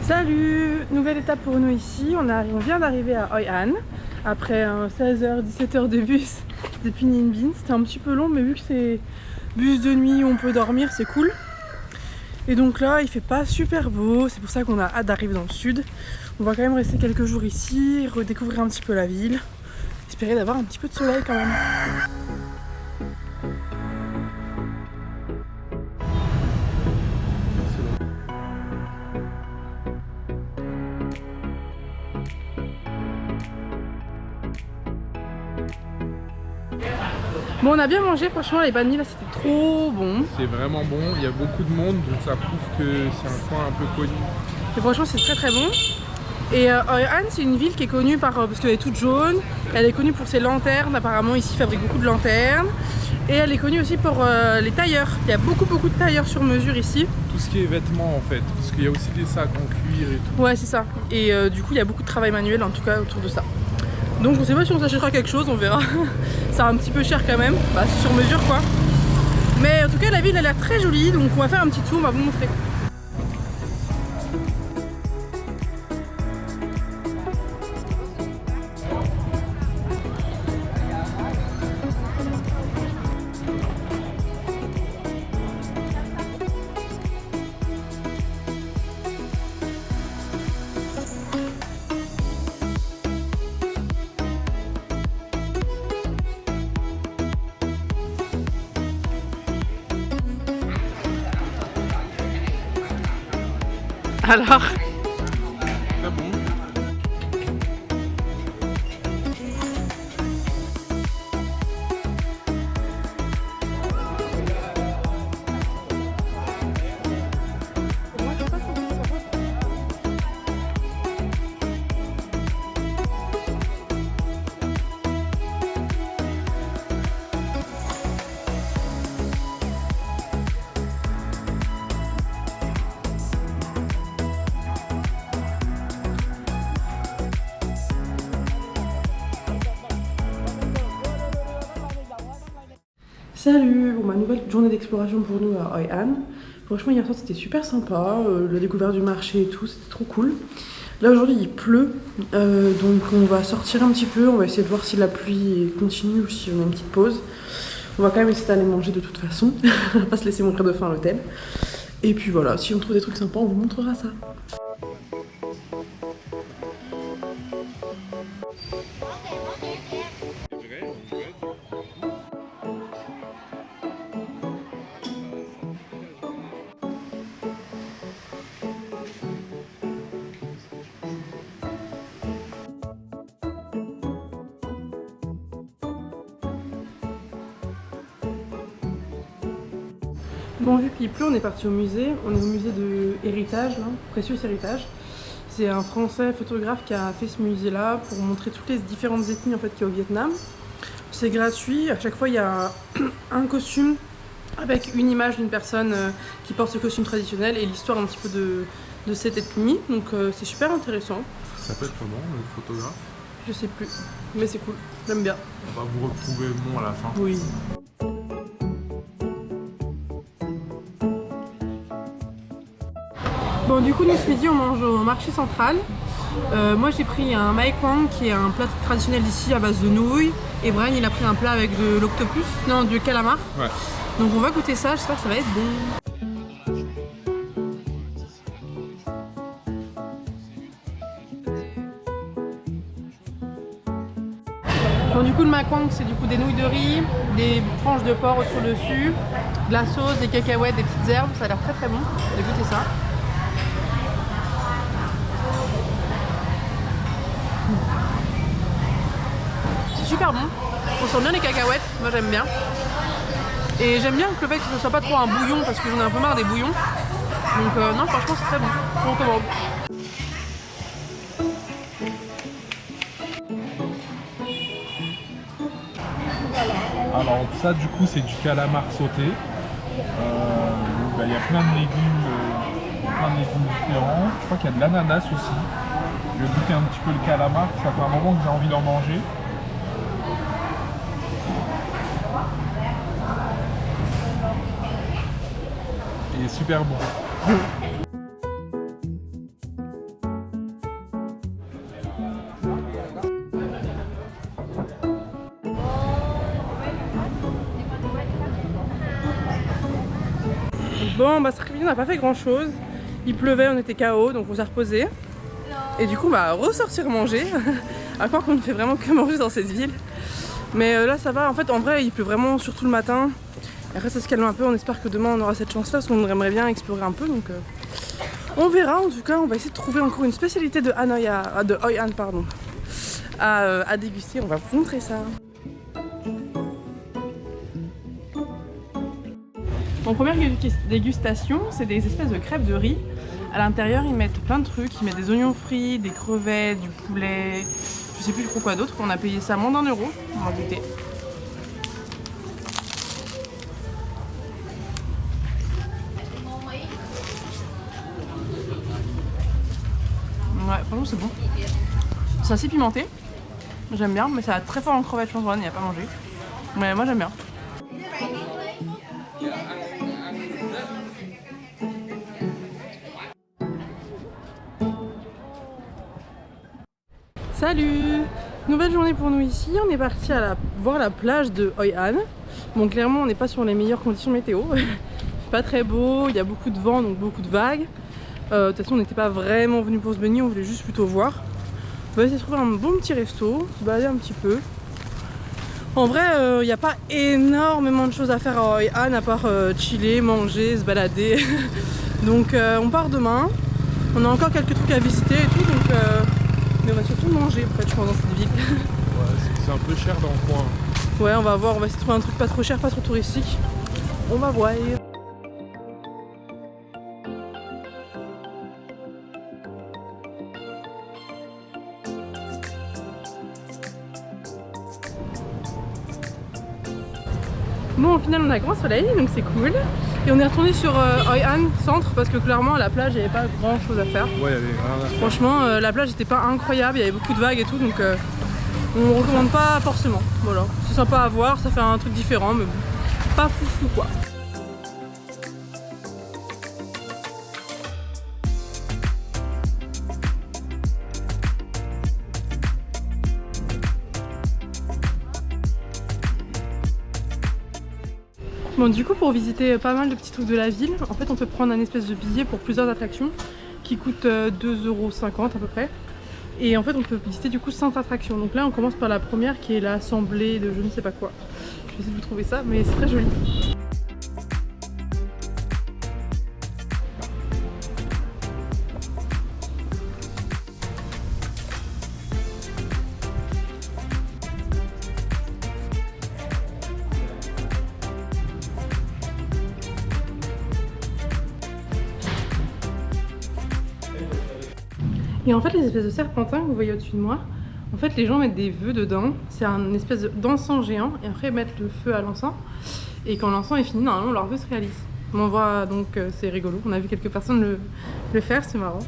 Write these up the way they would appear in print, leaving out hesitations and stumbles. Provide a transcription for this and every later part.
Salut! Nouvelle étape pour nous ici, on vient d'arriver à Hoi An après 16h, 17h de bus depuis Ninh Binh. C'était un petit peu long mais vu que c'est bus de nuit où on peut dormir c'est cool. Et donc là il fait pas super beau, c'est pour ça qu'on a hâte d'arriver dans le sud. On va quand même rester quelques jours ici, redécouvrir un petit peu la ville, espérer d'avoir un petit peu de soleil quand même. Bon, on a bien mangé, franchement les banh mi là c'était trop bon. C'est vraiment bon, il y a beaucoup de monde donc ça prouve que c'est un coin un peu connu. Et franchement c'est très très bon. Et Hoi An c'est une ville qui est connue parce qu'elle est toute jaune, elle est connue pour ses lanternes, apparemment ici ils fabriquent beaucoup de lanternes. Et elle est connue aussi pour les tailleurs, il y a beaucoup de tailleurs sur mesure ici. Tout ce qui est vêtements en fait, parce qu'il y a aussi des sacs en cuir et tout. Ouais c'est ça, et du coup il y a beaucoup de travail manuel en tout cas autour de ça. Donc on sait pas si on s'achètera quelque chose, on verra. C'est un petit peu cher quand même, bah, c'est sur mesure quoi. Mais en tout cas la ville elle a l'air très jolie, donc on va faire un petit tour, on va vous montrer. Alors Très bon. Salut, bon, ma nouvelle journée d'exploration pour nous à Hoi An. Franchement hier soir c'était super sympa, la découverte du marché et tout, c'était trop cool. Là aujourd'hui il pleut, donc on va sortir un petit peu, on va essayer de voir si la pluie continue ou si on a une petite pause. On va quand même essayer d'aller manger de toute façon, on va pas se laisser mourir de faim à l'hôtel. Et puis voilà, si on trouve des trucs sympas on vous montrera ça. Bon, vu qu'il pleut, on est parti au musée. On est au musée de Héritage, là, Précieux Héritage. C'est un Français photographe qui a fait ce musée-là pour montrer toutes les différentes ethnies en fait, qu'il y a au Vietnam. C'est gratuit. À chaque fois, il y a un costume avec une image d'une personne qui porte ce costume traditionnel et l'histoire un petit peu de cette ethnie. Donc, c'est super intéressant. Ça s'appelle comment le photographe? Je sais plus, mais c'est cool. J'aime bien. On va vous retrouver le nom à la fin. Oui. Bon du coup nous ce midi on mange au marché central. Moi j'ai pris un Mae Kwang qui est un plat traditionnel d'ici à base de nouilles. Et Brian il a pris un plat avec de l'octopus, non du calamar. Ouais. Donc on va goûter ça, j'espère que ça va être bon. Bon du coup le Mae Kwang c'est du coup des nouilles de riz, des tranches de porc sur le dessus, de la sauce, des cacahuètes, des petites herbes, ça a l'air très très bon. On va goûter ça. Super bon, on sent bien les cacahuètes, moi j'aime bien. Et j'aime bien que le fait que ce soit pas trop un bouillon parce que j'en ai un peu marre des bouillons. Donc non franchement c'est très bon, je recommande. Alors ça du coup c'est du calamar sauté. Il y a plein de légumes différents. Je crois qu'il y a de l'ananas aussi. Je vais goûter un petit peu le calamar, ça fait un moment que j'ai envie d'en manger. Il est super bon. Bon, bah cet après-midi on n'a pas fait grand chose. Il pleuvait, on était KO, donc on s'est reposé. Et du coup on va ressortir manger. À part qu'on ne fait vraiment que manger dans cette ville. Mais là ça va, en fait en vrai il pleut vraiment surtout le matin. Et après ça se calme un peu, on espère que demain on aura cette chance là parce qu'on aimerait bien explorer un peu. Donc on verra, en tout cas on va essayer de trouver encore une spécialité de Hoi An pardon, à déguster, on va vous montrer ça. Mon première dégustation, c'est des espèces de crêpes de riz. À l'intérieur, ils mettent plein de trucs. Ils mettent des oignons frits, des crevettes, du poulet, je sais plus trop quoi d'autre. On a payé ça moins d'1 €. On va goûter. Ouais, franchement, c'est bon. C'est assez pimenté. J'aime bien, mais ça va très fort en crevettes. Je pense qu'il n'y a pas mangé. Mais moi, j'aime bien. Salut! Nouvelle journée pour nous ici, on est parti voir la plage de Hoi An. Bon, clairement on n'est pas sur les meilleures conditions météo. C'est pas très beau, il y a beaucoup de vent donc beaucoup de vagues. De toute façon on n'était pas vraiment venu pour se baigner, on voulait juste plutôt voir. On va essayer de trouver un bon petit resto, se balader un petit peu. En vrai il n'y a pas énormément de choses à faire à Hoi An à part chiller, manger, se balader. Donc on part demain, on a encore quelques trucs à visiter et tout donc mais on va surtout manger en fait je pense dans cette ville. Ouais, c'est un peu cher dans le coin. Ouais, on va voir, on va essayer de trouver un truc pas trop cher, pas trop touristique. On va voir. Bon, au final on a grand soleil donc c'est cool. Et on est retourné sur Hoi An centre parce que clairement à la plage il n'y avait pas grand chose à faire. Ouais, il y avait rien à faire. Franchement la plage n'était pas incroyable, il y avait beaucoup de vagues et tout donc on recommande pas forcément. Voilà, c'est sympa à voir, ça fait un truc différent mais bon, pas foufou quoi. Bon du coup pour visiter pas mal de petits trucs de la ville, en fait on peut prendre un espèce de billet pour plusieurs attractions qui coûte 2,50 € à peu près. Et en fait on peut visiter du coup 100 attractions. Donc là on commence par la première qui est l'assemblée de je ne sais pas quoi. Je vais essayer de vous trouver ça mais c'est très joli. Et en fait les espèces de serpentins que vous voyez au-dessus de moi, en fait les gens mettent des vœux dedans, c'est un espèce d'encens géant et après ils mettent le feu à l'encens et quand l'encens est fini normalement leur vœu se réalise. On voit donc c'est rigolo, on a vu quelques personnes le faire, c'est marrant.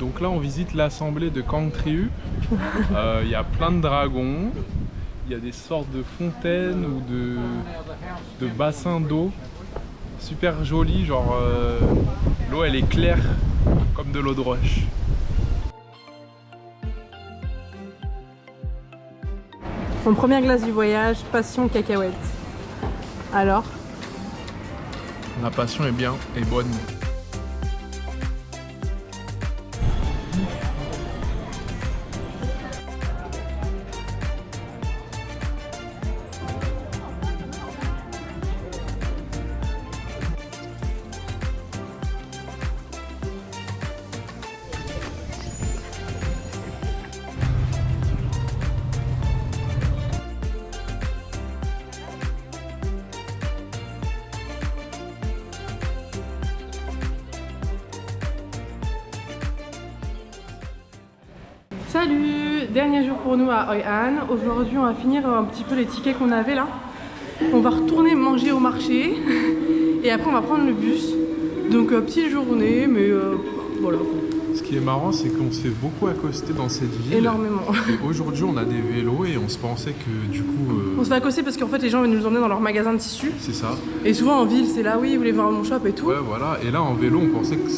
Donc là on visite l'assemblée de Kang Trieu. Il y a plein de dragons, il y a des sortes de fontaines ou de bassins d'eau super jolis, genre l'eau elle est claire comme de l'eau de roche. Mon première glace du voyage, passion cacahuète. Alors? La passion est bien et bonne. Salut! Dernier jour pour nous à Hoi An. Aujourd'hui on va finir un petit peu les tickets qu'on avait là. On va retourner manger au marché et après on va prendre le bus. Donc petite journée mais voilà. Ce qui qui est marrant, c'est qu'on s'est beaucoup accosté dans cette ville. Énormément. Et aujourd'hui, on a des vélos et on se pensait que du coup. On se fait accoster parce qu'en fait, les gens veulent nous emmener dans leur magasin de tissus. C'est ça. Et souvent en ville, c'est là, oui, vous voulez voir mon shop et tout. Ouais, voilà. Et là, en vélo, on pensait que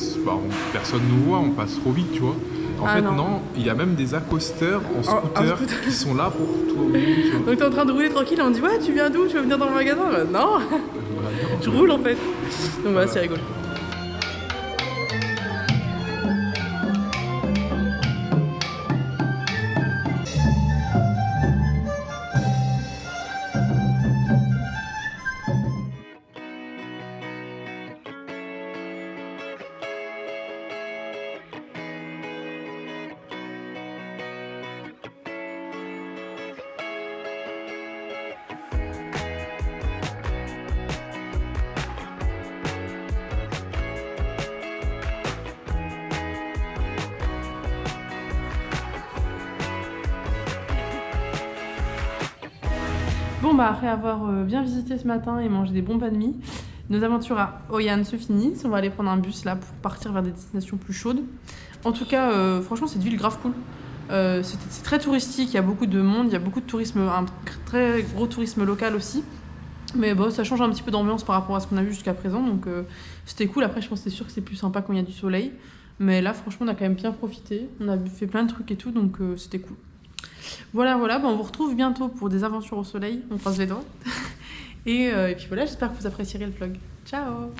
personne nous voit, on passe trop vite, tu vois. En fait, non, il y a même des accosteurs en scooter qui sont là pour tout. Tu vois. Donc t'es en train de rouler tranquille et on dit ouais, tu viens d'où? Tu veux venir dans le magasin? Non, je roule en fait. Donc voilà, c'est rigolo. Bon bah après avoir bien visité ce matin et mangé des bons pains de mie, nos aventures à Hoi An se finissent. On va aller prendre un bus là pour partir vers des destinations plus chaudes. En tout cas, franchement, cette ville grave cool. C'est très touristique, il y a beaucoup de monde, il y a beaucoup de tourisme, un très gros tourisme local aussi. Mais bon, ça change un petit peu d'ambiance par rapport à ce qu'on a vu jusqu'à présent, donc c'était cool. Après, je pense que c'est sûr que c'est plus sympa quand il y a du soleil. Mais là, franchement, on a quand même bien profité. On a fait plein de trucs et tout, donc c'était cool. Voilà, bah, on vous retrouve bientôt pour des aventures au soleil. On croise les doigts. Et puis voilà, j'espère que vous apprécierez le vlog. Ciao!